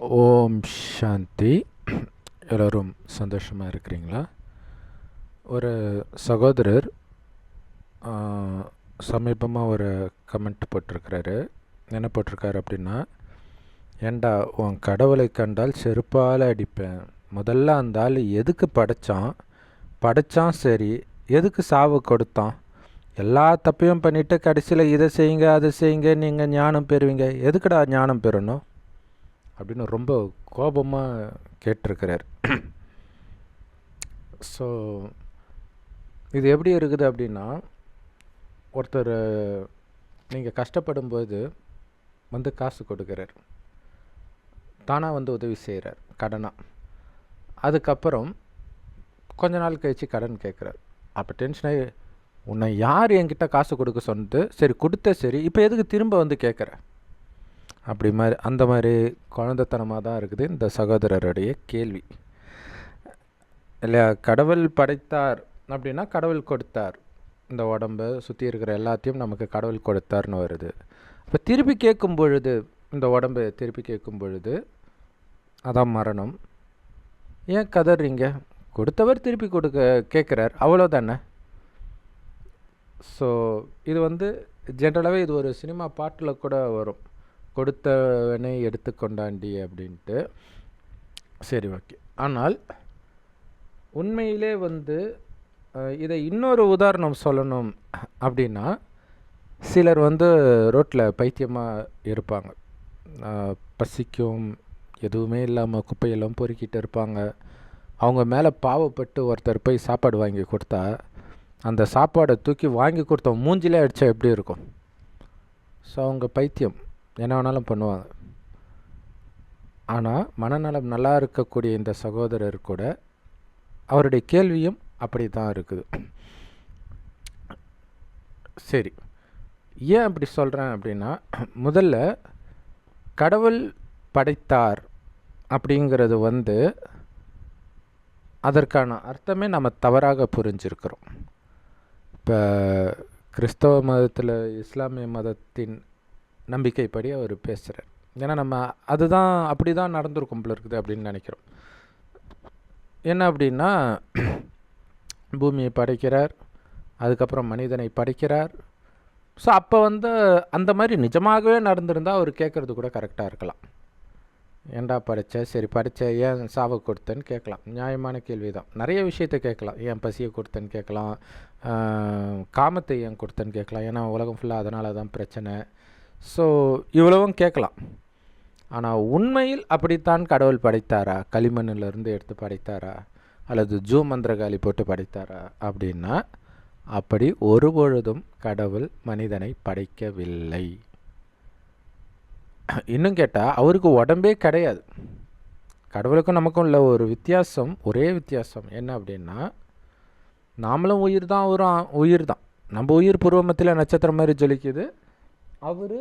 ஓம் சாந்தி. எல்லோரும் சந்தோஷமாக இருக்கிறீங்களா? ஒரு சகோதரர் சமீபமாக ஒரு கமெண்ட் போட்டிருக்கிறாரு. என்ன போட்டிருக்காரு அப்படின்னா, ஏண்டா உன் கடவுளை கண்டால் செருப்பால் அடிப்பேன். முதல்ல அந்த ஆள் எதுக்கு படைச்சான் சரி, எதுக்கு சாவு கொடுத்தான்? எல்லா தப்பையும் பண்ணிவிட்டு கடைசியில் இதை செய்யுங்க அதை செய்யுங்க நீங்கள் ஞானம் பெறுவீங்க. எதுக்குடா ஞானம் பெறணும் அப்படின்னு ரொம்ப கோபமாக கேட்டிருக்கிறார். ஸோ இது எப்படி இருக்குது அப்படின்னா, ஒருத்தர் நீங்கள் கஷ்டப்படும்போது காசு கொடுக்குறார், தானாக உதவி செய்கிறார் கடனாக. அதுக்கப்புறம் கொஞ்ச நாள் கழித்து கடன் கேட்குறார். அப்போ டென்ஷனாகி, உன்னை யார் என்கிட்ட காசு கொடுக்க சொன்னது? சரி கொடுத்த, சரி இப்போ எதுக்கு திரும்ப கேட்குற? அந்த மாதிரி குழந்தைத்தனமாக தான் இருக்குது இந்த சகோதரருடைய கேள்வி இல்லையா? கடவுள் படைத்தார் அப்படின்னா கடவுள் கொடுத்தார். இந்த உடம்பை சுற்றி இருக்கிற எல்லாத்தையும் நமக்கு கடவுள் கொடுத்தார்னு வருது. இப்போ திருப்பி கேட்கும் பொழுது, இந்த உடம்பை திருப்பி கேட்கும் பொழுது அதான் மரணம். ஏன் கதறீங்க? கொடுத்தவர் திருப்பி கேட்குறார், அவ்வளோதானே. ஸோ இது ஜென்ரலாகவே இது ஒரு சினிமா பாட்டில் கூட வரும், கொடுத்தவனை எடுத்துக்கொண்டாண்டி அப்படின்ட்டு. சரி, ஓகே. ஆனால் உண்மையிலே இதை இன்னொரு உதாரணம் சொல்லணும் அப்படின்னா, சிலர் ரோட்டில் பைத்தியமாக இருப்பாங்க. பசிக்கும் எதுவுமே இல்லாமல் குப்பையெல்லாம் பொறுக்கிட்டு இருப்பாங்க. அவங்க மேலே பாவப்பட்டு ஒருத்தர் போய் சாப்பாடு வாங்கி கொடுத்தா, அந்த சாப்பாடை தூக்கி வாங்கி கொடுத்த மூஞ்சிலே அடித்தா எப்படி இருக்கும்? ஸோ அவங்க பைத்தியம், என்ன வேணாலும் பண்ணுவாங்க. ஆனால் மனநலம் நல்லா இருக்கக்கூடிய இந்த சகோதரர் கூட அவருடைய கேள்வியும் அப்படி தான் இருக்குது. சரி, ஏன் அப்படி சொல்கிறேன் அப்படின்னா, முதல்ல கடவுள் படைத்தார் அப்படிங்கிறது அதற்கான அர்த்தமே நம்ம தவறாக புரிஞ்சிருக்கிறோம். இப்போ கிறிஸ்தவ மதத்தில், இஸ்லாமிய மதத்தின் நம்பிக்கைப்படி அவர் பேசுகிறார். ஏன்னா நம்ம அதுதான் அப்படி தான் நடந்திருக்கும் போல இருக்குது அப்படின்னு நினைக்கிறோம். என்ன அப்படின்னா, பூமியை படைக்கிறார், அதுக்கப்புறம் மனிதனை படைக்கிறார். ஸோ அப்போ அந்த மாதிரி நிஜமாகவே நடந்திருந்தால் அவர் கேட்குறது கூட கரெக்டாக இருக்கலாம். ஏண்டா படைச்ச? சரி படைச்ச, ஏன் சாவை கொடுத்தேன்னு கேட்கலாம். நியாயமான கேள்வி தான். நிறைய விஷயத்தை கேட்கலாம். ஏன் பசியை கொடுத்தேன்னு கேட்கலாம், காமத்தை ஏன் கொடுத்தேன்னு கேட்கலாம். ஏன்னா உலகம் ஃபுல்லாக அதனால தான் பிரச்சனை. ஸோ இவ்வளவும் கேட்கலாம். ஆனால் உண்மையில் அப்படித்தான் கடவுள் படைத்தாரா? களிமண்ணிலிருந்து எடுத்து படைத்தாரா? அல்லது ஜூ மந்திரகாலி போட்டு படைத்தாரா? அப்படின்னா அப்படி ஒருபொழுதும் கடவுள் மனிதனை படைக்கவில்லை. இன்னும் கேட்டால் அவருக்கு உடம்பே கிடையாது. கடவுளுக்கும் நமக்கும் உள்ள ஒரு வித்தியாசம், ஒரே வித்தியாசம் என்ன அப்படின்னா, நாமளும் உயிர் தான், அவரும் உயிர் தான். நம்ம உயிர் பூர்வமத்தில் நட்சத்திரம் மாதிரி ஜொலிக்குது, அவர்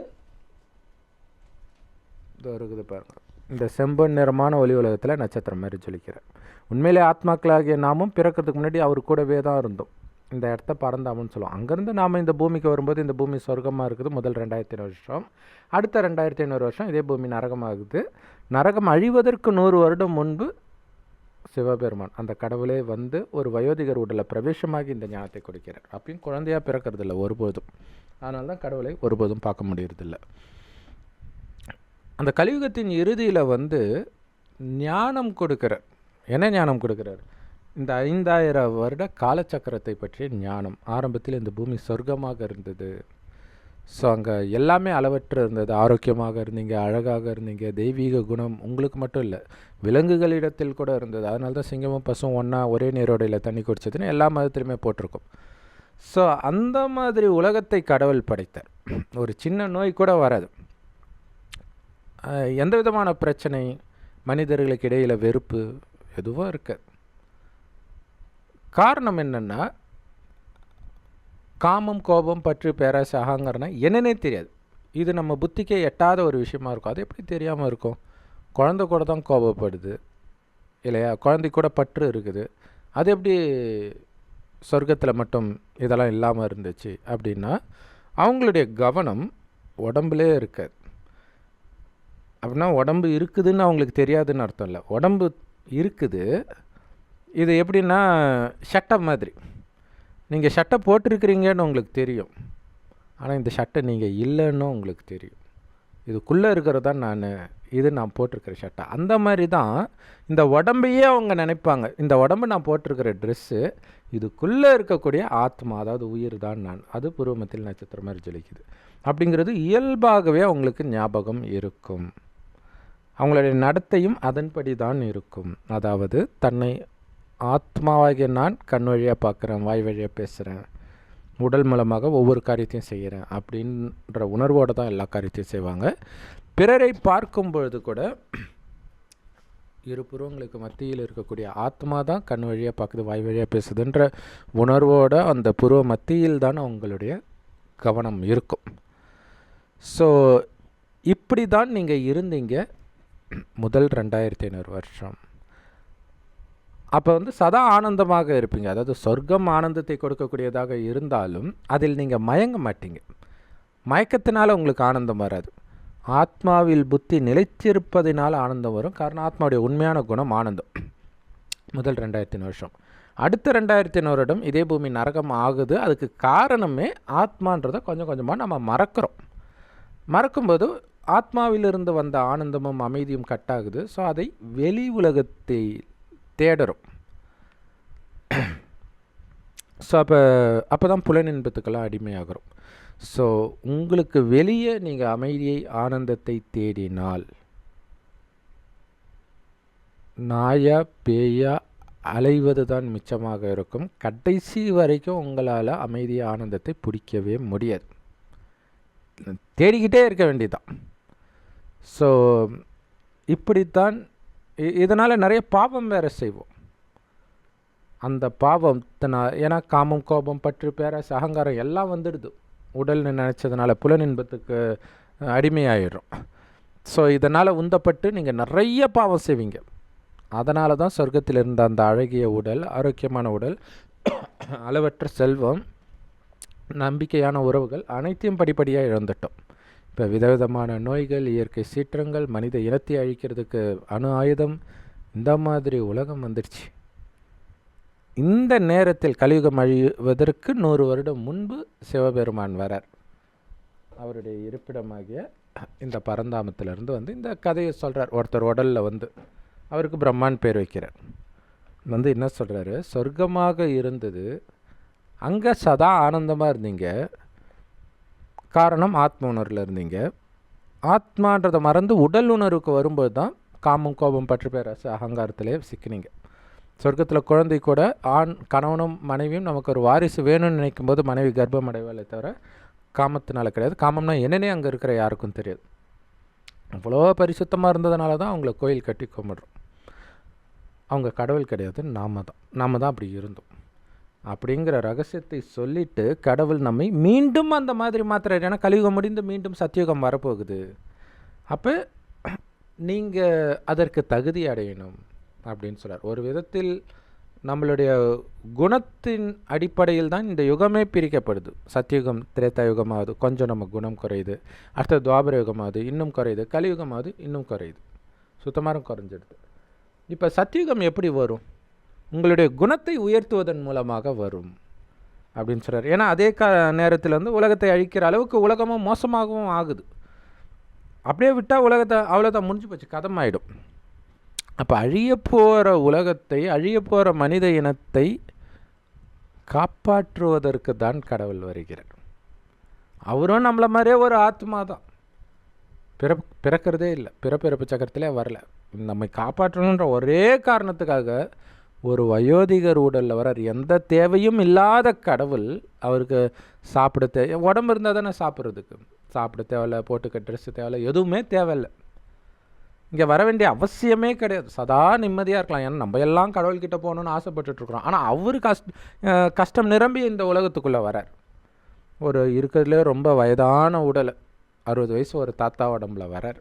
இருக்குது பாருங்க, இந்த செம்பன் நிறமான ஒளி உலகத்தில் நட்சத்திரம் மாதிரி ஜொலிக்கிறார். உண்மையிலே ஆத்மாக்களாகிய நாமும் பிறக்கிறதுக்கு முன்னாடி அவர் கூடவே தான் இருந்தோம். இந்த இடத்த பறந்தாமன்னு சொல்லுவோம். அங்கேருந்து நாம் இந்த பூமிக்கு வரும்போது இந்த பூமி சொர்க்கமாக இருக்குது முதல் 2500 வருஷம். அடுத்த 2500 வருஷம் இதே பூமி நரகமாகுது. நரகம் அழிவதற்கு 100 வருடம் முன்பு சிவபெருமான், அந்த கடவுளே ஒரு வயோதிகர் உடலில் பிரவேசமாகி இந்த ஞானத்தை கொடுக்கிறார். அப்பயும் குழந்தையாக பிறக்கிறதில்ல ஒருபோதும். அதனால தான் கடவுளை ஒருபோதும் பார்க்க முடியறதில்லை. அந்த கலியுகத்தின் இறுதியில் ஞானம் கொடுக்கிறார். என்ன ஞானம் கொடுக்கிறார்? இந்த 5000 வருட காலச்சக்கரத்தை பற்றிய ஞானம். ஆரம்பத்தில் இந்த பூமி சொர்க்கமாக இருந்தது. ஸோ அங்கே எல்லாமே அளவற்று இருந்தது. ஆரோக்கியமாக இருந்தீங்க, அழகாக இருந்தீங்க, தெய்வீக குணம் உங்களுக்கு மட்டும் இல்லை, விலங்குகளிடத்தில் கூட இருந்தது. அதனால தான் சிங்கமும் பசும் ஒன்றா ஒரே நீரோடையில் தண்ணி குடிச்சதுன்னு எல்லா மதத்துலையுமே போட்டிருக்கும். ஸோ அந்த மாதிரி உலகத்தை கடவுள் படைத்தார். ஒரு சின்ன நோய் கூட வராது, எந்த விதமான பிரச்சனை, மனிதர்களுக்கு இடையில் வெறுப்பு எதுவும் இருக்காது. காரணம் என்னென்னா, காமம், கோபம், பற்று, பேராசை, அகங்காரம்னா என்னன்னே தெரியாது. இது நம்ம புத்திக்கே எட்டாத ஒரு விஷயமா இருக்கும். அது எப்படி தெரியாமல் இருக்கும்? குழந்தை கூட தான் கோபப்படுது இல்லையா? குழந்தை கூட பற்று இருக்குது. அது எப்படி சொர்க்கத்தில் மட்டும் இதெல்லாம் இல்லாமல் இருந்துச்சு அப்படின்னா, அவங்களுடைய கவனம் உடம்புலே இருக்காது. அப்படின்னா உடம்பு இருக்குதுன்னு அவங்களுக்கு தெரியாதுன்னு அர்த்தம் இல்லை. உடம்பு இருக்குது. இது எப்படின்னா சட்டை மாதிரி. நீங்கள் சட்டை போட்டிருக்கிறீங்கன்னு உங்களுக்கு தெரியும், ஆனால் இந்த சட்டை நீங்கள் இல்லைன்னு உங்களுக்கு தெரியும். இதுக்குள்ளே இருக்கிறது தான் இது நான் போட்டிருக்கிற சட்டை. அந்த மாதிரி தான் இந்த உடம்பையே அவங்க நினைப்பாங்க. இந்த உடம்பு நான் போட்டிருக்கிற ட்ரெஸ்ஸு, இதுக்குள்ளே இருக்கக்கூடிய ஆத்மா, அதாவது உயிர் தான் நான். அது புருவமத்தில் நட்சத்திரம் மாதிரி ஜொலிக்குது அப்படிங்கிறது இயல்பாகவே அவங்களுக்கு ஞாபகம் இருக்கும். அவங்களுடைய நடத்தையும் அதன்படி தான் இருக்கும். அதாவது தன்னை ஆத்மாவாகிய நான் கண் வழியாக பார்க்குறேன், வாய் வழியாக பேசுகிறேன், உடல் மூலமாக ஒவ்வொரு காரியத்தையும் செய்கிறேன் அப்படின்ற உணர்வோடு தான் எல்லா காரியத்தையும் செய்வாங்க. பிறரை பார்க்கும் பொழுது கூட இரு புருவங்களுக்கு மத்தியில் இருக்கக்கூடிய ஆத்மா தான் கண் வழியாக பார்க்குது, வாய் வழியாக பேசுதுன்ற உணர்வோடு அந்த புருவ மத்தியில் தான் அவங்களுடைய கவனம் இருக்கும். ஸோ இப்படி தான் நீங்கள் இருந்தீங்க முதல் 2500 வருஷம். அப்போ சதா ஆனந்தமாக இருப்பீங்க. அதாவது சொர்க்கம் ஆனந்தத்தை கொடுக்கக்கூடியதாக இருந்தாலும் அதில் நீங்கள் மயங்க மாட்டீங்க. மயக்கத்தினால உங்களுக்கு ஆனந்தம் வராது. ஆத்மாவில் புத்தி நிலைத்திருப்பதினால் ஆனந்தம் வரும். காரணம் ஆத்மாவுடைய உண்மையான குணம் ஆனந்தம். முதல் 2500 வருஷம். அடுத்த 2500 வருடம் இதே பூமி நரகம் ஆகுது. அதுக்கு காரணமே ஆத்மான்றதை கொஞ்சம் கொஞ்சமாக நம்ம மறக்கிறோம். மறக்கும்போது ஆத்மாவிலிருந்து வந்த ஆனந்தமும் அமைதியும் கட்டாகுது. ஸோ அதை வெளி உலகத்தை தேடுறோம். ஸோ அப்போ தான் புலனின்பத்துக்கெல்லாம் அடிமையாகிறோம். ஸோ உங்களுக்கு வெளியே நீங்கள் அமைதியை ஆனந்தத்தை தேடினால் நாயா பேயா அலைவது தான் மிச்சமாக இருக்கும். கடைசி வரைக்கும் உங்களால் அமைதியை ஆனந்தத்தை பிடிக்கவே முடியாது. தேடிக்கிட்டே இருக்க வேண்டியதுதான். ஸோ இப்படித்தான். இதனால் நிறைய பாவம் வேறு செய்வோம். அந்த பாவத்தினால், ஏன்னா காமம், கோபம், பற்று, பேராசை, அகங்காரம் எல்லாம் வந்துடுது. உடல்னு நினச்சதுனால புலனின்பத்துக்கு அடிமையாயிடும். ஸோ இதனால் உந்தப்பட்டு நீங்கள் நிறைய பாவம் செய்வீங்க. அதனால தான் சொர்க்கத்தில் இருந்த அந்த அழகிய உடல், ஆரோக்கியமான உடல், அளவற்ற செல்வம், நம்பிக்கையான உறவுகள் அனைத்தையும் படிப்படியாக இழந்துட்டோம். இப்போ விதவிதமான நோய்கள், இயற்கை சீற்றங்கள், மனித இனத்தை அழிக்கிறதுக்கு அணு ஆயுதம், இந்த மாதிரி உலகம் வந்துடுச்சு. இந்த நேரத்தில் கலியுகம் அழிவதற்கு 100 வருடம் முன்பு சிவபெருமான் வரார். அவருடைய இருப்பிடமாகிய இந்த பரந்தாமத்திலிருந்து இந்த கதையை சொல்கிறார். ஒருத்தர் உடலில் அவருக்கு பிரம்மான் பேர் வைக்கிறார். என்ன சொல்கிறாரு, சொர்க்கமாக இருந்தது, அங்கே சதா ஆனந்தமாக இருந்தீங்க. காரணம் ஆத்ம உணர்வில் இருந்தீங்க. ஆத்மான்றதை மறந்து உடல் உணர்வுக்கு வரும்போது தான் காமம், கோபம், பற்று, பேராசை, அகங்காரத்திலே சிக்கினீங்க. சொர்க்கத்தில் குழந்தை கூட கணவனும் மனைவியும் நமக்கு ஒரு வாரிசு வேணும்னு நினைக்கும் போது மனைவி கர்ப்பம் அடைவாளே தவிர காமத்தினால கிடையாது. காமம்னா என்னன்னே அங்கே இருக்கிற யாருக்கும் தெரியாது. அவ்வளோ பரிசுத்தமாக இருந்ததுனால தான் அவங்கள கோயில் கட்டி கும்பிடுறோம். அவங்க கடவுள் கிடையாது, நாம தான் அப்படி இருந்தோம் அப்படிங்கிற ரகசியத்தை சொல்லிவிட்டு கடவுள் நம்மை மீண்டும் அந்த மாதிரி மாத்திராரு. ஏன்னா கலியுகம் முடிந்து மீண்டும் சத்தியுகம் வரப்போகுது. அப்போ நீங்கள் அதற்கு தகுதி அடையணும் அப்படின்னு சொல்கிறார். ஒரு விதத்தில் நம்மளுடைய குணத்தின் அடிப்படையில் தான் இந்த யுகமே பிரிக்கப்படுது. சத்தியுகம், திரேதா யுகமாவது கொஞ்சம் நம்ம குணம் குறையுது, அடுத்த துவாபர யுகமாவது இன்னும் குறையுது, கலியுகமாவது இன்னும் குறையுது, சுத்தமாக குறைஞ்சிடுது. இப்போ சத்தியுகம் எப்படி வரும்? உங்களுடைய குணத்தை உயர்த்துவதன் மூலமாக வரும் அப்படின்னு சொல்கிறார். ஏன்னா அதே நேரத்தில் உலகத்தை அழிக்கிற அளவுக்கு உலகமும் மோசமாகவும் ஆகுது. அப்படியே விட்டால் உலகத்தை அவ்வளோதான், முடிஞ்சு போச்சு, கதமாயிடும். அப்போ அழிய போகிற உலகத்தை, அழிய போகிற மனித இனத்தை காப்பாற்றுவதற்கு தான் கடவுள் வருகிறார். அவரும் நம்மளை மாதிரியே ஒரு ஆத்மா தான், பிறக்கிறதே இல்லை, பிறப்பு சக்கரத்திலே வரல. நம்மை காப்பாற்றணுன்ற ஒரே காரணத்துக்காக ஒரு வயோதிகர் உடலில் வரார். எந்த தேவையும் இல்லாத கடவுள் அவருக்கு சாப்பிட உடம்பு இருந்தால் தானே சாப்பிட்றதுக்கு, சாப்பிட தேவையில்லை, போட்டுக்க ட்ரெஸ்ஸு தேவையில்லை, எதுவுமே தேவையில்லை. இங்கே வர வேண்டிய அவசியமே கிடையாது, சதா நிம்மதியாக இருக்கலாம். ஏன்னா நம்ம எல்லாம் கடவுள்கிட்ட போகணுன்னு ஆசைப்பட்டுட்ருக்குறோம். ஆனால் அவர் கஷ்டம் நிரம்பி இந்த உலகத்துக்குள்ளே வரார். ஒரு இருக்கிறதுலே ரொம்ப வயதான உடல், 60 வயசு ஒரு தாத்தா உடம்புல வரார்.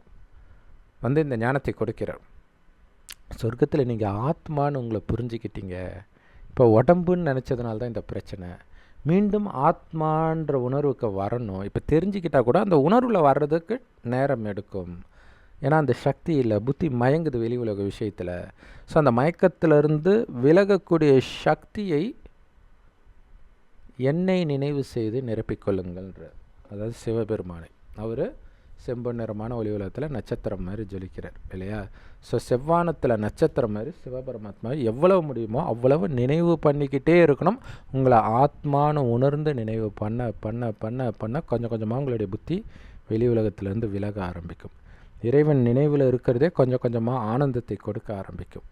இந்த ஞானத்தை கொடுக்கிறார். சொர்க்கத்தில் நீங்கள் ஆத்மான்னு உங்களை புரிஞ்சுக்கிட்டீங்க. இப்போ உடம்புன்னு நினச்சதுனால தான் இந்த பிரச்சனை. மீண்டும் ஆத்மான்ற உணர்வுக்கு வரணும். இப்போ தெரிஞ்சுக்கிட்டால் கூட அந்த உணர்வில் வர்றதுக்கு நேரம் எடுக்கும். ஏன்னா அந்த சக்தி இல்லை, புத்தி மயங்குது வெளி உலக விஷயத்தில். ஸோ அந்த மயக்கத்திலிருந்து விலகக்கூடிய சக்தியை என்னை நினைவு செய்து நிரப்பிக்கொள்ளுங்கள்ன்ற, அதாவது சிவபெருமானை. அவர் செம்பொன் நிறமான ஒளி உலகத்தில் நட்சத்திரம் மாதிரி ஜொலிக்கிறார் இல்லையா? ஸோ செவ்வானத்தில் நட்சத்திரம் மாதிரி சிவபரமாத்மா எவ்வளவு முடியுமோ அவ்வளவு நினைவு பண்ணிக்கிட்டே இருக்கணும். உங்களை ஆத்மானு உணர்ந்து நினைவு பண்ண பண்ண பண்ண பண்ண கொஞ்சம் கொஞ்சமாக உங்களுடைய புத்தி வெளி உலகத்திலேருந்து விலக ஆரம்பிக்கும். இறைவன் நினைவில் இருக்கிறதே கொஞ்சம் கொஞ்சமாக ஆனந்தத்தை கொடுக்க ஆரம்பிக்கும்.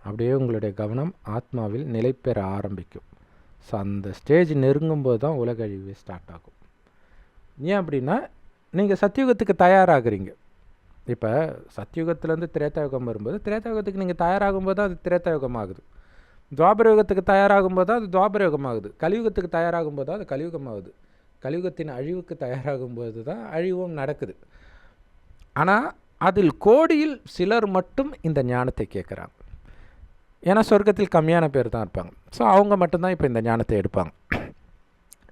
அப்படியே உங்களுடைய கவனம் ஆத்மாவில் நிலை பெற ஆரம்பிக்கும். ஸோ அந்த ஸ்டேஜ் நெருங்கும்போது தான் உலக அழிவு ஸ்டார்ட் ஆகும். ஏன் அப்படின்னா, நீங்கள் சத்தியுகத்துக்கு தயாராகிறீங்க. இப்போ சத்தியுகத்துலேருந்து திரேதாயுகம் வரும்போது, திரேதாயுகத்துக்கு நீங்கள் தயாராகும்போது அது திரேதாயுகம் ஆகுது. துவாபர யுகத்துக்கு தயாராகும்போது அது துவாபர யுகம் ஆகுது. கலியுகத்துக்கு தயாராகும்போது அது கலியுகம் ஆகுது. கலியுகத்தின் அழிவுக்கு தயாராகும்போது தான் அழிவும் நடக்குது. ஆனால் அதில் கோடியில் சிலர் மட்டும் இந்த ஞானத்தை கேட்குறாங்க. ஏன்னா சொர்க்கத்தில் கம்மியான பேர் தான் இருப்பாங்க. ஸோ அவங்க மட்டும்தான் இப்போ இந்த ஞானத்தை எடுப்பாங்க.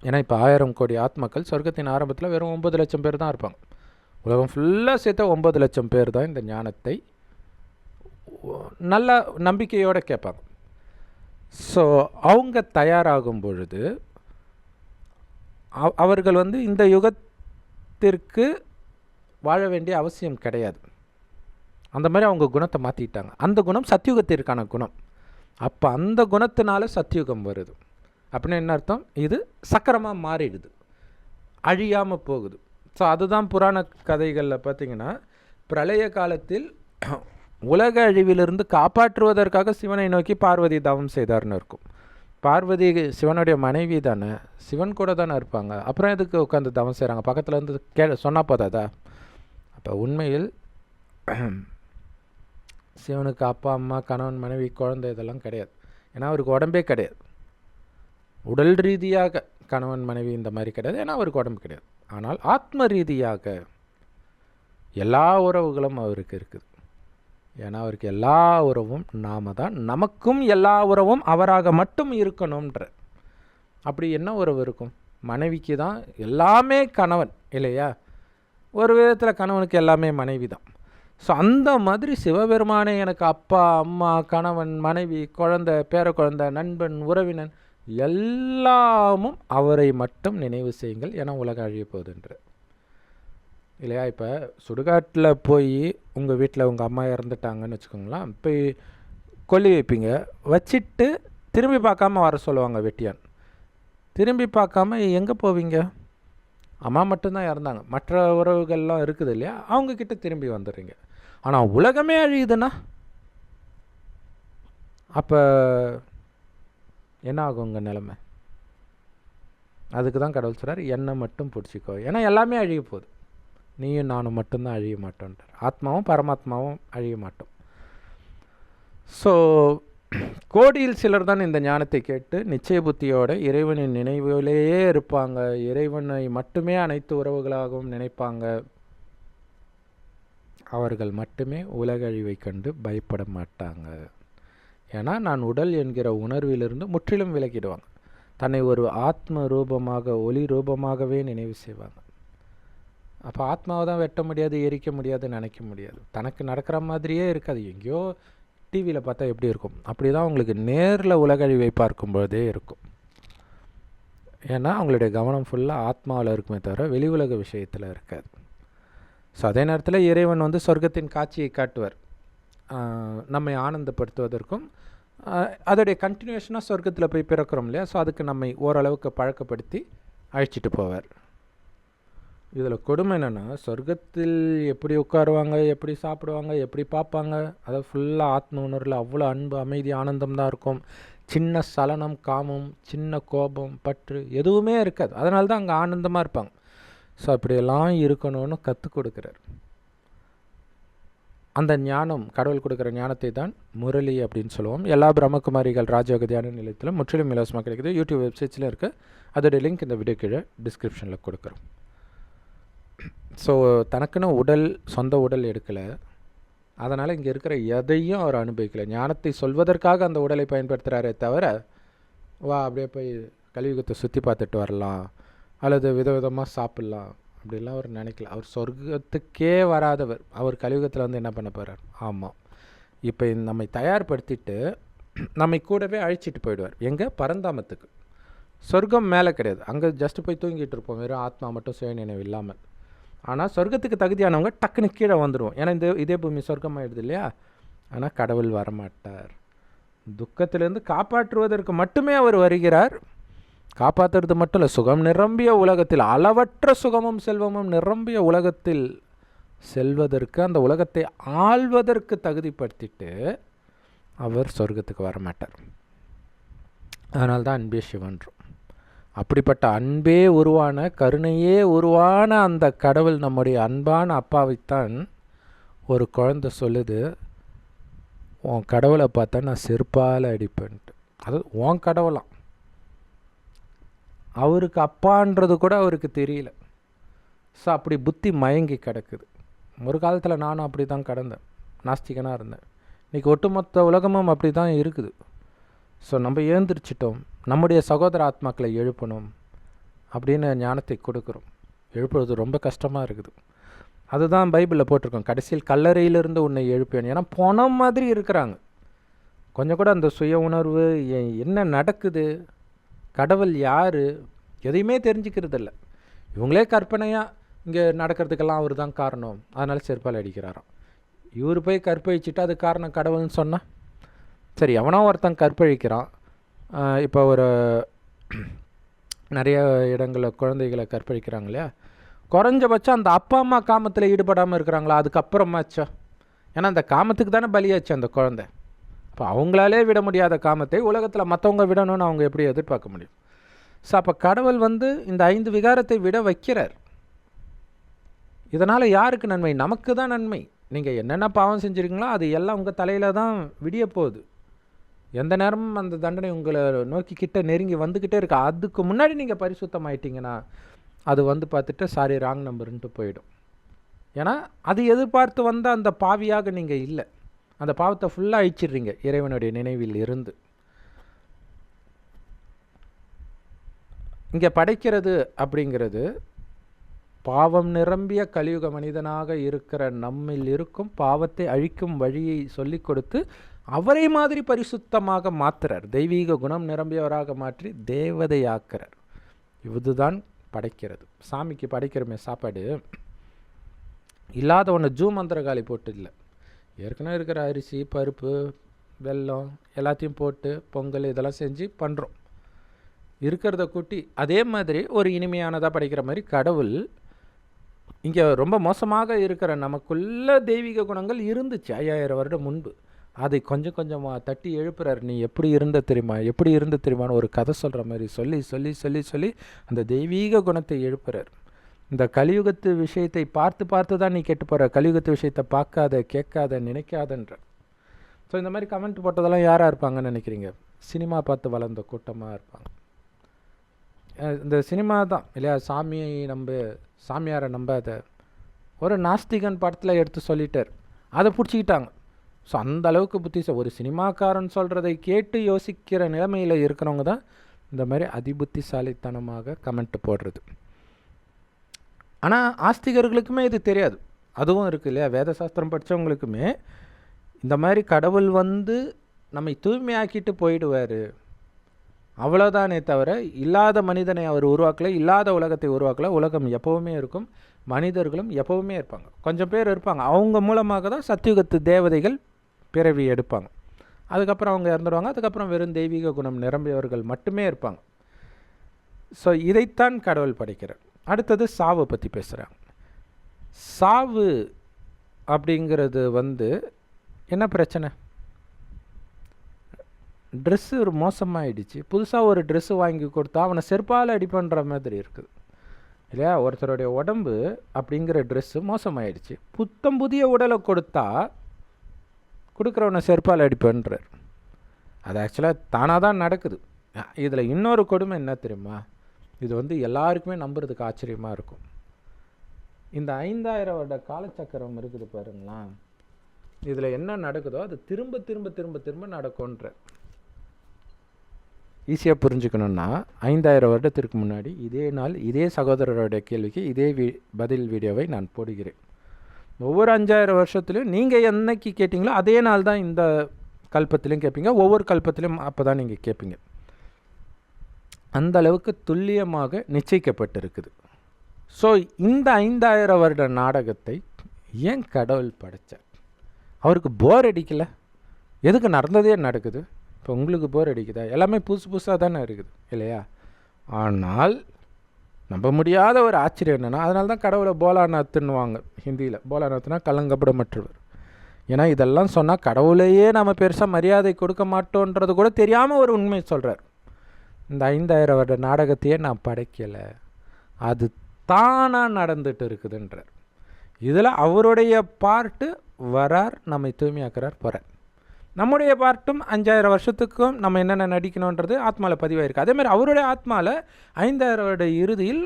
ஏன்னா இப்போ 1000 கோடி ஆத்மாக்கள் சொர்க்கத்தின் ஆரம்பத்தில் வெறும் 9 லட்சம் பேர் தான் இருப்பாங்க. உலகம் ஃபுல்லாக சேர்த்த 9 லட்சம் பேர் தான் இந்த ஞானத்தை நல்ல நம்பிக்கையோடு கேட்பாங்க. ஸோ அவங்க தயாராகும் பொழுது அவர்கள் இந்த யுகத்திற்கு வாழ வேண்டிய அவசியம் கிடையாது. அந்த மாதிரி அவங்க குணத்தை மாற்றிட்டாங்க. அந்த குணம் சத்தியுகத்திற்கான குணம். அப்போ அந்த குணத்தினால சத்தியுகம் வருது. அப்படின்னு என்ன அர்த்தம்? இது சக்கரமாக மாறிடுது, அழியாமல் போகுது. ஸோ அதுதான் புராண கதைகளில் பார்த்திங்கன்னா, பிரளய காலத்தில் உலக அழிவிலிருந்து காப்பாற்றுவதற்காக சிவனை நோக்கி பார்வதி தவம் செய்தார்னு இருக்கும். பார்வதி சிவனுடைய மனைவி தானே, சிவன் கூட தானே இருப்பாங்க, அப்புறம் எதுக்கு உட்காந்து தவம் செய்கிறாங்க? பக்கத்தில் இருந்து சொன்னால் போதாதா? அப்போ உண்மையில் சிவனுக்கு அப்பா அம்மா கணவன் மனைவி குழந்தை இதெல்லாம் கிடையாது. ஏன்னா அவருக்கு உடம்பே கிடையாது. உடல் ரீதியாக கணவன் மனைவி இந்த மாதிரி கிடையாது, ஏன்னா அவருக்கு உடம்பு கிடையாது. ஆனால் ஆத்ம ரீதியாக எல்லா உறவுகளும் அவருக்கு இருக்குது. ஏன்னா அவருக்கு எல்லா உறவும் நாம தான், நமக்கும் எல்லா உறவும் அவராக மட்டும் இருக்கணும்ன்ற. அப்படி என்ன உறவு இருக்கும்? மனைவிக்கு தான் எல்லாமே கணவன் இல்லையா? ஒரு விதத்தில் கணவனுக்கு எல்லாமே மனைவி தான். ஸோ அந்த மாதிரி சிவபெருமானே எனக்கு அப்பா அம்மா கணவன் மனைவி குழந்தை பேர குழந்தை நண்பன் உறவினன் எல்லாமும் அவரை மட்டும் நினைவு செய்யுங்கள், ஏன்னா உலகம் அழிய போகுதுன்ற இல்லையா? இப்போ சுடுகாட்டில் போய் உங்கள் வீட்டில் உங்கள் அம்மா இறந்துட்டாங்கன்னு வச்சுக்கோங்களேன், போய் கொல்லி வைப்பீங்க, வச்சுட்டு திரும்பி பார்க்காம வர சொல்லுவாங்க வெட்டியான். திரும்பி பார்க்காம எங்கே போவீங்க? அம்மா மட்டும்தான் இறந்தாங்க, மற்ற உறவுகள்லாம் இருக்குது இல்லையா, அவங்கக்கிட்ட திரும்பி வந்துடுறீங்க. ஆனால் உலகமே அழியுதுன்னா அப்போ என்ன ஆகும் உங்கள் நிலைமை? அதுக்கு தான் கடவுள் சொல்கிறார், என்னை மட்டும் பிடிச்சிக்கோ, ஏன்னா எல்லாமே அழிய போகுது, நீயும் நானும் மட்டும்தான் அழிய மாட்டோன்றார். ஆத்மாவும் பரமாத்மாவும் அழிய மாட்டோம். ஸோ கோடியில் சிலர் தான் இந்த ஞானத்தை கேட்டு நிச்சய புத்தியோட இறைவனின் நினைவிலேயே இருப்பாங்க, இறைவனை மட்டுமே அனைத்து உறவுகளாகவும் நினைப்பாங்க. அவர்கள் மட்டுமே உலக அழிவை கண்டு பயப்பட மாட்டாங்க. ஏன்னா நான் உடல் என்கிற உணர்விலிருந்து முற்றிலும் விலகிடுவாங்க. தன்னை ஒரு ஆத்ம ரூபமாக ஒளி ரூபமாகவே நினைவு செய்வாங்க. அப்போ ஆத்மாவை தான் வெட்ட முடியாது, எரிக்க முடியாது, நினைக்க முடியாது. தனக்கு நடக்கிற மாதிரியே இருக்காது. எங்கேயோ டிவியில் பார்த்தா எப்படி இருக்கும், அப்படி தான் உங்களுக்கு நேரில் உலக அழிவை பார்க்கும்போதே இருக்கும். ஏன்னா அவங்களுடைய கவனம் ஃபுல்லாக ஆத்மாவில் இருக்குமே தவிர வெளி உலக விஷயத்தில் இருக்காது. ஸோ அதே நேரத்தில் இறைவன் சொர்க்கத்தின் காட்சியை காட்டுவார், நம்மை ஆனந்தப்படுத்துவதற்கும். அதோடைய கண்டினியூஷனாக சொர்க்கத்தில் போய் பிறக்கிறோம் இல்லையா, ஸோ அதுக்கு நம்மை ஓரளவுக்கு பழக்கப்படுத்தி அழைச்சிட்டு போவார். இதில் கொடுமை என்னென்னா, சொர்க்கத்தில் எப்படி உட்காருவாங்க, எப்படி சாப்பிடுவாங்க, எப்படி பார்ப்பாங்க, அதாவது ஃபுல்லாக ஆத்ம உணர்வில் அவ்வளோ அன்பு அமைதி ஆனந்தம் தான் இருக்கும். சின்ன சலனம் காமம் சின்ன கோபம் பற்று எதுவுமே இருக்காது. அதனால தான் அங்கே ஆனந்தமாக இருப்பாங்க. ஸோ அப்படியெல்லாம் இருக்கணும்னு கற்றுக் கொடுக்குறார். அந்த ஞானம், கடவுள் கொடுக்குற ஞானத்தை தான் முரளி அப்படின்னு சொல்லுவோம். எல்லா பிரம்மகுமாரிகள் ராஜயோக தியான நிலையத்திலும் முற்றிலும் இலவசமாக கிடைக்குது. யூடியூப் வெப்சைட்ஸில் இருக்குது. அதோடைய லிங்க் இந்த வீடியோ கீழே டிஸ்கிரிப்ஷனில் கொடுக்குறோம். ஸோ தனக்குன்னு சொந்த உடல் எடுக்கலை, அதனால் இங்கே இருக்கிற எதையும் அவர் அனுபவிக்கலை. ஞானத்தை சொல்வதற்காக அந்த உடலை பயன்படுத்துகிறாரே தவிர, வா அப்படியே போய் கலியுகத்தை சுற்றி பார்த்துட்டு வரலாம் அல்லது விதவிதமாக சாப்பிட்லாம் அப்படிலாம் அவர் நினைக்கல. அவர் சொர்க்கத்துக்கே வராதவர். அவர் கலியுகத்தில் வந்து என்ன பண்ண போகிறார்? ஆமாம், இப்போ நம்மை தயார்படுத்திட்டு நம்மை கூடவே அழைச்சிட்டு போயிடுவார். எங்கே? பரந்தாமத்துக்கு. சொர்க்கம் மேலே கிடையாது, அங்கே ஜஸ்ட்டு போய் தூங்கிட்டு இருப்போம், வெறும் ஆத்மா மட்டும் சுய நினைவு இல்லாமல். ஆனால் சொர்க்கத்துக்கு தகுதியானவங்க டக்குன்னு கீழே வந்துடுவோம். ஏன்னா இதே பூமி சொர்க்கம் ஆகிடுது இல்லையா? ஆனால் கடவுள் வரமாட்டார். துக்கத்திலேருந்து காப்பாற்றுவதற்கு மட்டுமே அவர் வருகிறார். காப்பாற்றுறது மட்டும் இல்லை, சுகம் நிரம்பிய உலகத்தில், அளவற்ற சுகமும் செல்வமும் நிரம்பிய உலகத்தில் செல்வதற்கு, அந்த உலகத்தை ஆள்வதற்கு தகுதிப்படுத்திட்டு அவர் சொர்க்கத்துக்கு வரமாட்டார். அதனால்தான் அன்பே சிவன்றோம். அப்படிப்பட்ட அன்பே உருவான, கருணையே உருவான அந்த கடவுள், நம்முடைய அன்பான அப்பாவைத்தான் ஒரு குழந்தை சொல்லுது, உன் கடவுளை பார்த்தா நான் செருப்பால் அடிப்பேன்ட்டு. அது உன் கடவுளாம். அவருக்கு அப்பான்றது கூட அவருக்கு தெரியல. ஸோ அப்படி புத்தி மயங்கி கிடக்குது. ஒரு காலத்தில் நானும் அப்படி தான் கடந்தேன், நாஸ்திகனாக இருந்தேன். இன்றைக்கி ஒட்டுமொத்த உலகமும் அப்படி தான் இருக்குது. ஸோ நம்ம எழுந்திரிச்சிட்டோம், நம்முடைய சகோதர ஆத்மாக்களை எழுப்பணும் அப்படின்னு ஞானத்தை கொடுக்குறோம். எழுப்புறது ரொம்ப கஷ்டமாக இருக்குது. அதுதான் பைபிளில் போட்டிருக்கோம், கடைசியில் கல்லறையிலிருந்து உன்னை எழுப்பேன். ஏன்னா பணம் மாதிரி இருக்கிறாங்க. கொஞ்சம் கூட அந்த சுய உணர்வு, என்ன நடக்குது, கடவுள் யார், எதையுமே தெரிஞ்சுக்கிறது இல்லை. இவங்களே கற்பனையாக இங்கே நடக்கிறதுக்கெல்லாம் அவர் தான் காரணம், அதனால் செருப்பால் அடிக்கிறாராம். இவர் போய் கற்பழிச்சிட்டு அது காரணம் கடவுள்னு சொன்னால் சரி, எவனோ ஒருத்தன் கற்பழிக்கிறான். இப்போ ஒரு நிறைய இடங்களில் குழந்தைகளை கற்பழிக்கிறாங்க இல்லையா? குறைஞ்சபட்சம் அந்த அப்பா அம்மா காமத்தில் ஈடுபடாமல் இருக்கிறாங்களா? அதுக்கப்புறமாச்சா? ஏன்னா அந்த காமத்துக்கு தானே பலியாச்சு அந்த குழந்தை. அப்போ அவங்களாலே விட முடியாத காமத்தை உலகத்தில் மற்றவங்க விடணும்னு அவங்க எப்படி எதிர்பார்க்க முடியும்? ஸோ அப்போ கடவுள் வந்து இந்த 5 விகாரத்தை விட வைக்கிறார். இதனால் யாருக்கு நன்மை? நமக்கு தான் நன்மை. நீங்கள் என்னென்ன பாவம் செஞ்சுருக்கீங்களோ அது எல்லாம் உங்கள் தலையில் தான் விடிய போகுது. எந்த நேரமும் அந்த தண்டனை உங்களை நோக்கி கிட்ட நெருங்கி வந்துக்கிட்டே இருக்கு. அதுக்கு முன்னாடி நீங்கள் பரிசுத்தமாயிட்டீங்கன்னா அது வந்து பார்த்துட்டு சாரி ராங் நம்பருன்ட்டு போயிடும். ஏன்னா அது எதிர்பார்த்து வந்த அந்த பாவியாக நீங்கள் இல்லை. அந்த பாவத்தை ஃபுல்லாக அழிச்சிடுறீங்க இறைவனுடைய நினைவில் இருந்து. இங்கே படைக்கிறது அப்படிங்கிறது பாவம் நிரம்பிய கலியுக மனிதனாக இருக்கிற நம்மில் இருக்கும் பாவத்தை அழிக்கும் வழியை சொல்லி கொடுத்து அவரை மாதிரி பரிசுத்தமாக மாற்றுறார். தெய்வீக குணம் நிரம்பியவராக மாற்றி தேவதையாக்குறார். இதுதான் படைக்கிறது. சாமிக்கு படைக்கிறமே சாப்பாடு இல்லாத ஒன்று ஜூ மந்திரகாளி போட்டு இல்லை, ஏற்கனவே இருக்கிற அரிசி பருப்பு வெல்லம் எல்லாத்தையும் போட்டு பொங்கல் இதெல்லாம் செஞ்சு பண்ணுறோம். இருக்கிறத கூட்டி அதே மாதிரி ஒரு இனிமையானதாக படைக்கிற மாதிரி கடவுள் இங்கே ரொம்ப மோசமாக இருக்கிற நமக்குள்ள தெய்வீக குணங்கள் இருந்துச்சு 5000 வருடம் முன்பு. அதை கொஞ்சம் கொஞ்சமாக தட்டி எழுப்புறார். நீ எப்படி இருந்த தெரியுமா, எப்படி இருந்த தெரியுமான்னு ஒரு கதை சொல்கிற மாதிரி சொல்லி சொல்லி சொல்லி சொல்லி அந்த தெய்வீக குணத்தை எழுப்புறார். இந்த கலியுகத்து விஷயத்தை பார்த்து பார்த்து தான் நீ கெட்டு போகிற, கலியுகத்து விஷயத்தை பார்க்காத கேட்காத நினைக்காதன்ற. ஸோ இந்த மாதிரி கமெண்ட் போட்டதெல்லாம் யாராக இருப்பாங்கன்னு நினைக்கிறீங்க? சினிமா பார்த்து வளர்ந்த கூட்டமாக இருப்பாங்க. இந்த சினிமா தான் இல்லையா, சாமியை சாமியாரை நம்பாத ஒரு நாஸ்திகன் படத்தில் எடுத்து சொல்லிட்டார், அதை பிடிச்சிக்கிட்டாங்க. ஸோ அந்த அளவுக்கு ஒரு சினிமாக்காரன் சொல்கிறதை கேட்டு யோசிக்கிற நிலைமையில் இருக்கிறவங்க தான் இந்த மாதிரி அதிபுத்திசாலித்தனமாக கமெண்ட் போடுறது. ஆனால் ஆஸ்திகர்களுக்குமே இது தெரியாது. அதுவும் இருக்குது இல்லையா, வேத சாஸ்திரம் படித்தவங்களுக்குமே இந்த மாதிரி கடவுள் வந்து நம்மை தூய்மையாக்கிட்டு போயிடுவார் அவ்வளோதானே தவிர இல்லாத மனிதனை அவர் உருவாக்கலை, இல்லாத உலகத்தை உருவாக்கலை. உலகம் எப்போவுமே இருக்கும், மனிதர்களும் எப்போவுமே இருப்பாங்க. கொஞ்சம் பேர் இருப்பாங்க, அவங்க மூலமாக தான் சத்தியுகத்து தேவதைகள் பிறவி எடுப்பாங்க. அதுக்கப்புறம் அவங்க இறந்துடுவாங்க. அதுக்கப்புறம் வெறும் தெய்வீக குணம் நிரம்பியவர்கள் மட்டுமே இருப்பாங்க. ஸோ இதைத்தான் கடவுள் படைக்கிறார். அடுத்தது சாவை பற்றி பேசுகிறாங்க. சாவு அப்படிங்கிறது வந்து என்ன பிரச்சனை? ட்ரெஸ்ஸு ஒரு மோசமாகிடுச்சு, புதுசாக ஒரு ட்ரெஸ்ஸு வாங்கி கொடுத்தா அவனை செருப்பால் அடிப்பன்ற மாதிரி இருக்குது இல்லையா? ஒருத்தருடைய உடம்பு அப்படிங்கிற ட்ரெஸ்ஸு மோசமாகிடுச்சு, புத்தம் புதிய உடலை கொடுக்குறவனை செருப்பால் அடிப்பேன்றார். அது ஆக்சுவலாக தானாக தான் நடக்குது. இதில் இன்னொரு கொடுமை என்ன தெரியுமா? இது வந்து எல்லாருக்குமே நம்புறதுக்கு ஆச்சரியமாக இருக்கும். இந்த 5000 வருட காலச்சக்கரம் இருக்குது பாருங்களா, இதில் என்ன நடக்குதோ அது திரும்ப திரும்ப திரும்ப திரும்ப நடக்கும்ன்ற. ஈஸியாக புரிஞ்சுக்கணுன்னா 5000 வருடத்திற்கு முன்னாடி இதே நாள் இதே சகோதரருடைய கேள்விக்கு இதே பதில் வீடியோவை நான் போடுகிறேன். ஒவ்வொரு 5000 வருஷத்துலையும் நீங்கள் என்னைக்கு கேட்டிங்களோ அதே நாள் தான் இந்த கல்பத்திலையும் கேட்பீங்க, ஒவ்வொரு கல்பத்திலையும் அப்போ தான் நீங்கள் கேட்பீங்க. அந்த அளவுக்கு துல்லியமாக நிச்சயிக்கப்பட்டிருக்குது. ஸோ இந்த 5000 வருட நாடகத்தை ஏன் கடவுள் படைத்தார்? அவருக்கு போர் அடிக்கலை? எதுக்கு நடந்ததே நடக்குது? இப்போ உங்களுக்கு போர் அடிக்குதா? எல்லாமே புதுசு புதுசாக தானே இருக்குது இல்லையா? ஆனால் நம்ப முடியாத ஒரு ஆச்சரியம் என்னென்னா, அதனால தான் கடவுளை போலாநாத்துன்னுவாங்க ஹிந்தியில். போலாநாத்னா கலங்கப்படமற்றவர். ஏன்னா இதெல்லாம் சொன்னால் கடவுளையே நம்ம பெருசாக மரியாதை கொடுக்க மாட்டோன்றது கூட தெரியாமல் ஒரு உண்மை சொல்கிறார். இந்த 5000 வருட நாடகத்தையே நான் படைக்கலை, அது தானாக நடந்துட்டு இருக்குதுன்றார். இதில் அவருடைய பார்ட்டு வரார், நம்மை தூய்மையாக்குறார், போகிறார். நம்முடைய பார்ட்டும் 5000 வருஷத்துக்கும் நம்ம என்னென்ன நடிக்கணுன்றது ஆத்மாவில் பதிவாயிருக்கு. அதேமாதிரி அவருடைய ஆத்மாவில் 5000 வருட இறுதியில்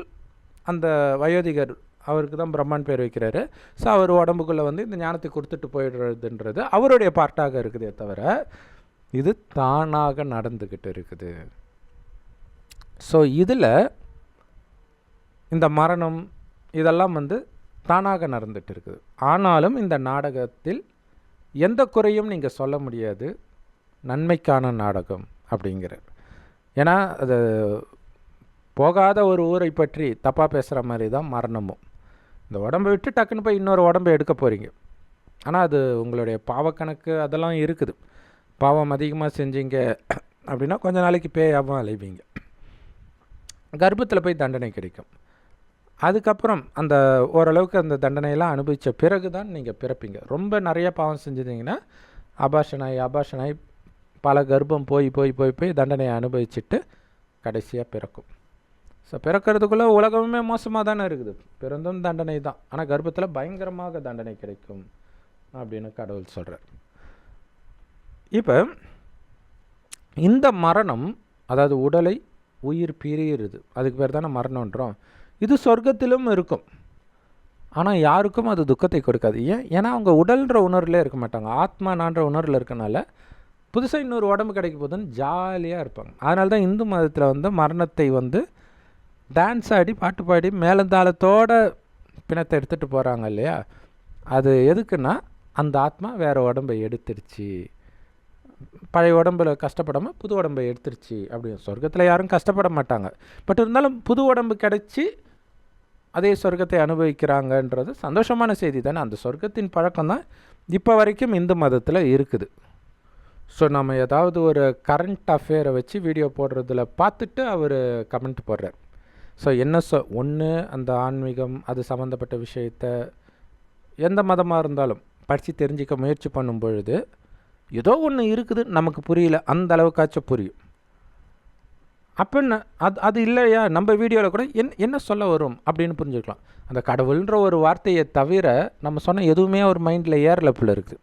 அந்த வயோதிகர், அவருக்கு தான் பிரம்மான் பேர் வைக்கிறாரு. ஸோ அவர் உடம்புக்குள்ளே வந்து இந்த ஞானத்தை கொடுத்துட்டு போயிடுறதுன்றது அவருடைய பார்ட்டாக இருக்குதே தவிர இது தானாக நடந்துக்கிட்டு இருக்குது. ஸோ இதில் இந்த மரணம் இதெல்லாம் வந்து தானாக நடந்துகிட்டு இருக்குது. ஆனாலும் இந்த நாடகத்தில் எந்த குறையும் நீங்கள் சொல்ல முடியாது, நன்மைக்கான நாடகம் அப்படிங்கிறார். ஏன்னா அது போகாத ஒரு ஊரை பற்றி தப்பாக பேசுகிற மாதிரி தான் மரணமும். இந்த உடம்பை விட்டு டக்குன்னு போய் இன்னொரு உடம்பை எடுக்க போகிறீங்க, ஆனால் அது உங்களுடைய பாவக்கணக்கு அதெல்லாம் இருக்குது. பாவம் அதிகமாக செஞ்சீங்க அப்படின்னா கொஞ்ச நாளைக்கு பேயாகவும் அலைவீங்க, கர்ப்பத்தில் போய் தண்டனை கிடைக்கும். அதுக்கப்புறம் அந்த ஓரளவுக்கு அந்த தண்டனையெல்லாம் அனுபவித்த பிறகு தான் நீங்கள் பிறப்பீங்க. ரொம்ப நிறைய பாவம் செஞ்சுருந்தீங்கன்னா அபாஷனாய் பல கர்ப்பம் போய் போய் போய் போய் தண்டனையை அனுபவிச்சுட்டு கடைசியாக பிறக்கும். ஸோ பிறக்கிறதுக்குள்ளே உலகமே மோசமாக தானே இருக்குது, பிறந்தும் தண்டனை தான், ஆனால் கர்ப்பத்தில் பயங்கரமாக தண்டனை கிடைக்கும் அப்படின்னு கடவுள் சொல்கிறார். இப்போ இந்த மரணம், அதாவது உடலை உயிர் பிரியிறது, அதுக்கு பேர் தானே மரணன்றோம். இது சொர்க்கத்திலும் இருக்கும், ஆனால் யாருக்கும் அது துக்கத்தை கொடுக்காது. ஏன்னா அவங்க உடல்ன்ற உணர்வில் இருக்க மாட்டாங்க, ஆத்மானான்ற உணர்வில் இருக்கனால புதுசாக இன்னொரு உடம்பு கிடைக்க போதுன்னு ஜாலியாக இருப்பாங்க. அதனால தான் இந்து மதத்தில் வந்து மரணத்தை வந்து டான்ஸ் ஆடி பாட்டு பாடி மேலந்தாளத்தோட பிணத்தை எடுத்துகிட்டு போகிறாங்க இல்லையா? அது எதுக்குன்னா அந்த ஆத்மா வேறு உடம்பை எடுத்துருச்சு, பழைய உடம்பில் கஷ்டப்படாமல் புது உடம்பை எடுத்துருச்சு அப்படின்னு. சொர்க்கத்தில் யாரும் கஷ்டப்பட மாட்டாங்க, பட் இருந்தாலும் புது உடம்பு கிடச்சி அதே சொர்க்கத்தை அனுபவிக்கிறாங்கன்றது சந்தோஷமான செய்தி தானே. அந்த சொர்க்கத்தின் பழக்கம் தான் இப்போ வரைக்கும் இந்து மதத்தில் இருக்குது. ஸோ நம்ம ஏதாவது ஒரு கரண்ட் அஃபேரை வச்சு வீடியோ போடுறதில் பார்த்துட்டு அவர் கமெண்ட் போடுறார். ஸோ என்ன ஒன்று அந்த ஆன்மீகம் அது சம்மந்தப்பட்ட விஷயத்தை எந்த மதமாக இருந்தாலும் படித்து தெரிஞ்சிக்க முயற்சி பண்ணும் பொழுது ஏதோ ஒன்று இருக்குது நமக்கு புரியல, அந்த அளவுக்காச்சும் புரியும். அப்போ அது இல்லையா நம்ம வீடியோவில் கூட என்ன சொல்ல வரும் அப்படின்னு புரிஞ்சுக்கலாம். அந்த கடவுள்ன்ற ஒரு வார்த்தையை தவிர நம்ம சொன்ன எதுவுமே ஒரு மைண்டில் ஏறலப்பில் இருக்குது.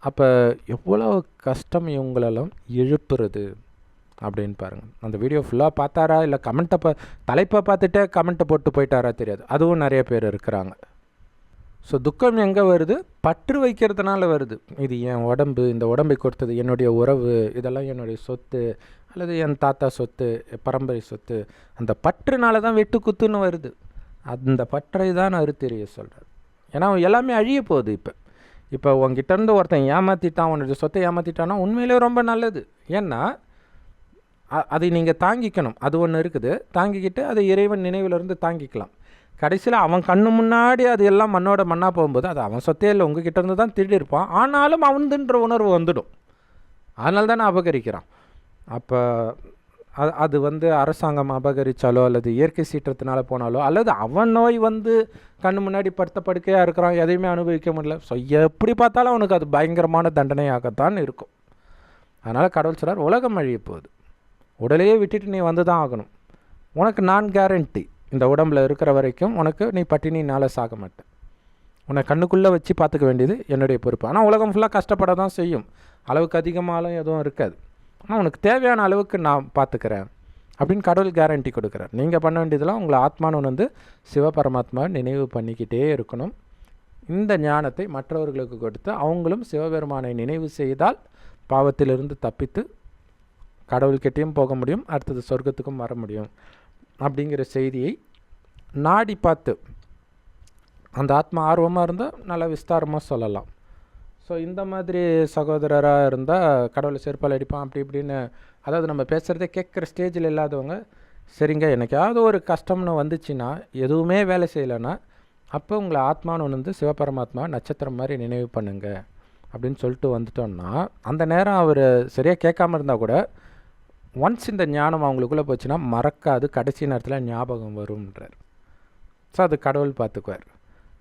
அப்போ எவ்வளோ கஷ்டம் இவங்களெல்லாம் எழுப்புறது அப்படின்னு பாருங்கள். அந்த வீடியோ ஃபுல்லாக பார்த்தாரா இல்லை கமெண்ட்டை தலைப்பை பார்த்துட்டே கமெண்ட்டை போட்டு போயிட்டாரா தெரியாது, அதுவும் நிறைய பேர் இருக்கிறாங்க. ஸோ துக்கம் எங்கே வருது? பற்று வைக்கிறதுனால வருது. இது என் உடம்பு, இந்த உடம்பை கொடுத்தது என்னுடைய உறவு, இதெல்லாம் என்னுடைய சொத்து அல்லது என் தாத்தா சொத்து, பரம்பரை சொத்து, அந்த பற்றுனால தான் வெட்டு குத்துன்னு வருது. அந்த பற்றை தான் அறுத்தெறிய சொல்கிறார். ஏன்னா எல்லாமே அழிய போகுது. இப்போ உங்ககிட்டேருந்து ஒருத்தன் ஏமாற்றிட்டான், உன்னுடைய சொத்தை ஏமாற்றிட்டான்னா உண்மையிலே ரொம்ப நல்லது. ஏன்னா அதை நீங்கள் தாங்கிக்கணும், அது ஒன்று இருக்குது. தாங்கிக்கிட்டு அதை இறைவன் நினைவிலிருந்து தாங்கிக்கலாம். கடைசியில் அவன் கண்ணு முன்னாடி அது எல்லாம் மண்ணோட மண்ணாக போகும்போது அது அவன் சொத்தே இல்லை, உங்ககிட்ட இருந்து தான் திருடி இருப்பான், ஆனாலும் அவன்துன்ற உணர்வு வந்துடும். அதனால தானே அபகரிக்கிறான். அப்போ அது வந்து அரசாங்கம் அபகரித்தாலோ அல்லது இயற்கை சீற்றத்தினால போனாலோ அல்லது அவன் நோய் வந்து கண்ணு முன்னாடி படுத்த படுக்கையாக இருக்கிறான், எதையுமே அனுபவிக்க முடியல, ஸோ எப்படி பார்த்தாலும் அவனுக்கு அது பயங்கரமான தண்டனையாகத்தான் இருக்கும். அதனால் கடவுள் சொல்கிறார், உலகம் அழிய போகுது, உடலையே விட்டுட்டு நீ வந்து தான் ஆகணும். உனக்கு நான் கேரண்டி, இந்த உடம்பில் இருக்கிற வரைக்கும் உனக்கு நீ பட்டினினால சாக மாட்டேன், உன்னை கண்ணுக்குள்ளே வச்சு பார்த்துக்க வேண்டியது என்னுடைய பொறுப்பு. ஆனால் உலகம் ஃபுல்லாக கஷ்டப்பட தான் செய்யும், அளவுக்கு அதிகமாகலும் எதுவும் இருக்காது, ஆனால் உனக்கு தேவையான அளவுக்கு நான் பார்த்துக்கிறேன் அப்படின்னு கடவுள் கேரண்டி கொடுக்குறார். நீங்கள் பண்ண வேண்டியதெல்லாம் உங்களை ஆத்மானு வந்து சிவபரமாத்மா நினைவு பண்ணிக்கிட்டே இருக்கணும். இந்த ஞானத்தை மற்றவர்களுக்கு கொடுத்து அவங்களும் சிவபெருமானை நினைவு செய்தால் பாவத்திலிருந்து தப்பித்து கடவுள்கிட்டையும் போக முடியும், அடுத்தது சொர்க்கத்துக்கும் வர முடியும் அப்படிங்கிற செய்தியை நாடி பார்த்து அந்த ஆத்மா ஆர்வமாக இருந்தால் நல்லா விஸ்தாரமாக சொல்லலாம். ஸோ இந்த மாதிரி சகோதரராக இருந்தால் கடவுளை செருப்பால் அடிப்பான் அப்படி இப்படின்னு, அதாவது நம்ம பேசுகிறதே கேட்குற ஸ்டேஜில் இல்லாதவங்க, சரிங்க எனக்காவது ஒரு கஷ்டம்னு வந்துச்சுன்னா, எதுவுமே வேலை செய்யலைன்னா, அப்போ உங்களை ஆத்மான்னு ஒன்று சிவபரமாத்மா நட்சத்திரம் மாதிரி நினைவு பண்ணுங்க அப்படின்னு சொல்லிட்டு வந்துட்டோம்னா, அந்த நேரம் அவர் சரியாக கேட்காம இருந்தால் கூட ஒன்ஸ் இந்த ஞானம் அவங்களுக்குள்ளே போச்சுன்னா மறக்காது, கடைசி நேரத்தில் ஞாபகம் வரும்ன்றார். ஸோ அது கடவுள் பார்த்துக்குவார்.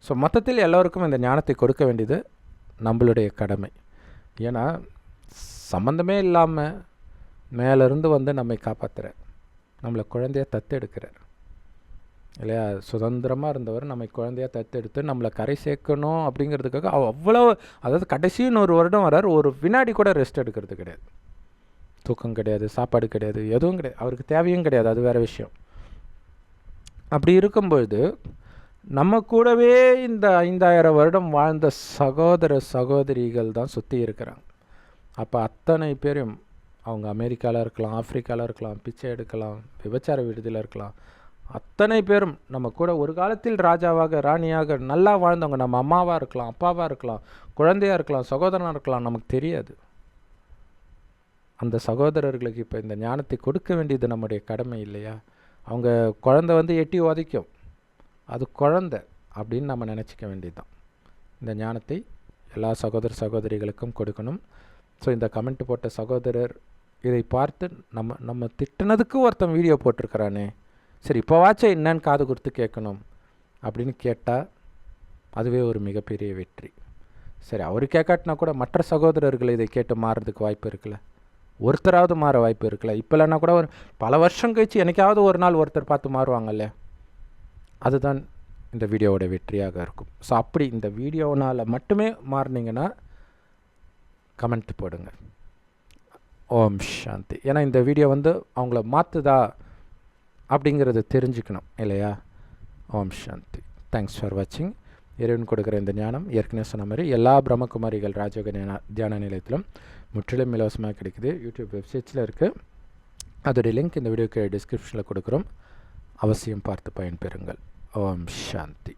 ஸோ மொத்தத்தில் எல்லோருக்கும் இந்த ஞானத்தை கொடுக்க வேண்டியது நம்மளுடைய கடமை. ஏன்னா சம்மந்தமே இல்லாமல் மேலேருந்து வந்து நம்மை காப்பாற்றுறார், நம்மளை குழந்தையாக தத்தெடுக்கிறார் இல்லையா? சுதந்திரமாக இருந்தவர் நம்மை குழந்தையாக தத்தெடுத்து நம்மளை கரை சேர்க்கணும் அப்படிங்கிறதுக்காக அவ்வளோ, அதாவது கடைசின்னு ஒரு வருடம் வரார், ஒரு வினாடி கூட ரெஸ்ட் எடுக்கிறது கிடையாது, தூக்கம் கிடையாது, சாப்பாடு கிடையாது, எதுவும் கிடையாது, அவருக்கு தேவையும் கிடையாது, அது வேறு விஷயம். அப்படி இருக்கும்பொழுது நம்ம கூடவே இந்த 5000 வருடம் வாழ்ந்த சகோதர சகோதரிகள் தான் சுற்றி இருக்கிறாங்க. அப்போ அத்தனை பேரும், அவங்க அமெரிக்காவில் இருக்கலாம், ஆப்பிரிக்காவில் இருக்கலாம், பிச்சை எடுக்கலாம், விபச்சார விடுதியில் இருக்கலாம், அத்தனை பேரும் நம்ம கூட ஒரு காலத்தில் ராஜாவாக ராணியாக நல்லா வாழ்ந்தவங்க. நம்ம அம்மாவாக இருக்கலாம், அப்பாவாக இருக்கலாம், குழந்தையாக இருக்கலாம், சகோதரனாக இருக்கலாம், நமக்கு தெரியாது. அந்த சகோதரர்களுக்கு இப்போ இந்த ஞானத்தை கொடுக்க வேண்டியது நம்முடைய கடமை இல்லையா? அவங்க குழந்தை வந்து எட்டி உதைக்கும், அது குழந்தை அப்படின்னு நம்ம நினச்சிக்க வேண்டியது தான். இந்த ஞானத்தை எல்லா சகோதர சகோதரிகளுக்கும் கொடுக்கணும். ஸோ இந்த கமெண்ட் போட்ட சகோதரர் இதை பார்த்து நம்ம திட்டினதுக்கு ஒருத்தன் வீடியோ போட்டிருக்கிறானே, சரி இப்போவாச்சும் என்னன்னு காது கொடுத்து கேட்கணும் அப்படின்னு கேட்டால் அதுவே ஒரு மிகப்பெரிய வெற்றி. சரி அவர் கேட்காட்டினா கூட மற்ற சகோதரர்கள் இதை கேட்டு மாறுறதுக்கு வாய்ப்பு இருக்குல்ல, ஒருத்தராவது மாற வாய்ப்பு இருக்குல்ல. இப்போ இல்லைன்னா கூட ஒரு பல வருஷம் கழிச்சு என்னைக்காவது ஒரு நாள் ஒருத்தர் பார்த்து மாறுவாங்கல்ல, அதுதான் இந்த வீடியோவோட வெற்றியாக இருக்கும். ஸோ அப்படி இந்த வீடியோனால் மட்டுமே மாறினீங்கன்னா கமெண்ட் போடுங்க, ஓம் சாந்தி. ஏன்னா இந்த வீடியோ வந்து அவங்கள மாற்றுதா அப்படிங்கிறத தெரிஞ்சுக்கணும் இல்லையா? ஓம் சாந்தி. தேங்க்ஸ் ஃபார் வாட்சிங். இறைவன் கொடுக்குற இந்த ஞானம் ஏற்கனவே சொன்ன மாதிரி எல்லா பிரம்மகுமாரிகள் ராஜயோக தியான நிலையத்திலும் முற்றிலும் இலவசமாக கிடைக்குது. யூடியூப் வெப்சைட்ஸில் இருக்குது, அதோடைய லிங்க் இந்த வீடியோக்கு டிஸ்கிரிப்ஷனில் கொடுக்குறோம். அவசியம் பார்த்து பயன்பெறுங்கள். ஓம் சாந்தி.